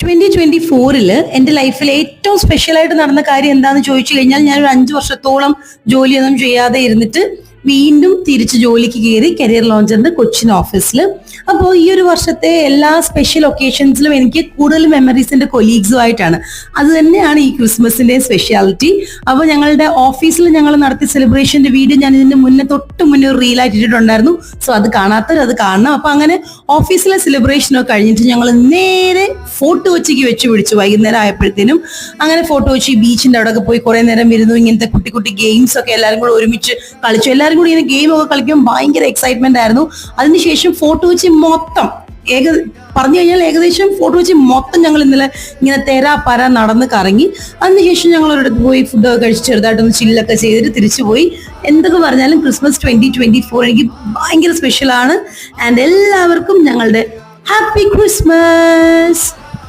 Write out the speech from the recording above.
2024 എൻ്റെ ലൈഫിൽ ഏറ്റവും സ്പെഷ്യലായിട്ട് നടന്ന കാര്യം എന്താണെന്ന് ചോദിച്ചു കഴിഞ്ഞാൽ ഞാൻ ഒരു 5 വർഷത്തോളം ജോലിയൊന്നും ചെയ്യാതെ ഇരുന്നിട്ട് വീണ്ടും തിരിച്ച് ജോലിക്ക് കയറി കരിയർ ലോഞ്ചറിന്റെ കൊച്ചിൻ ഓഫീസിൽ. അപ്പോൾ ഈ ഒരു വർഷത്തെ എല്ലാ സ്പെഷ്യൽ ഒക്കേഷൻസിലും എനിക്ക് കൂടുതൽ മെമ്മറീസ് എൻ്റെ കൊലീഗ്സുമായിട്ടാണ്. അത് തന്നെയാണ് ഈ ക്രിസ്മസിന്റെ സ്പെഷ്യാലിറ്റി. അപ്പോൾ ഞങ്ങളുടെ ഓഫീസിൽ ഞങ്ങൾ നടത്തിയ സെലിബ്രേഷന്റെ വീഡിയോ ഞാൻ ഇതിന്റെ തൊട്ട് മുന്നേ ഒരു റീലായിട്ട് ഇട്ടിട്ടുണ്ടായിരുന്നു. സോ അത് കാണാത്തവർ അത് കാണണം. അപ്പൊ അങ്ങനെ ഓഫീസിലെ സെലിബ്രേഷനൊക്കെ കഴിഞ്ഞിട്ട് ഞങ്ങൾ നേരെ ഫോർട്ട് കൊച്ചിക്ക് വെച്ച് പിടിച്ചു. വൈകുന്നേരം ആയപ്പോഴത്തേനും അങ്ങനെ ഫോർട്ട് കൊച്ചി ബീച്ചിന്റെ അവിടെയൊക്കെ പോയി കുറെ നേരം ഇരുന്നു. ഇങ്ങനത്തെ കുട്ടി കുട്ടി ഗെയിംസ് ഒക്കെ എല്ലാവരും കൂടെ ഒരുമിച്ച് കളിച്ചു. എല്ലാവരും കൂടി ഇങ്ങനെ ഗെയിം ഒക്കെ കളിക്കുമ്പോൾ ഭയങ്കര എക്സൈറ്റ്മെന്റ് ആയിരുന്നു. അതിനുശേഷം ഫോർട്ട് കൊച്ചി മൊത്തം പറഞ്ഞു കഴിഞ്ഞാൽ ഏകദേശം ഫോർട്ട് കൊച്ചി മൊത്തം ഞങ്ങൾ ഇന്നലെ ഇങ്ങനെ തെരാ പര നടന്ന് കറങ്ങി. അതിനുശേഷം ഞങ്ങൾ ഒരിടത്ത് പോയി ഫുഡൊക്കെ കഴിച്ച് ചെറുതായിട്ടൊന്ന് ചില്ലൊക്കെ ചെയ്തിട്ട് തിരിച്ചു പോയി. എന്തൊക്കെ പറഞ്ഞാലും ക്രിസ്മസ് 2024 എനിക്ക് ഭയങ്കര സ്പെഷ്യലാണ്. ആൻഡ് എല്ലാവർക്കും ഞങ്ങളുടെ ഹാപ്പി ക്രിസ്മസ്.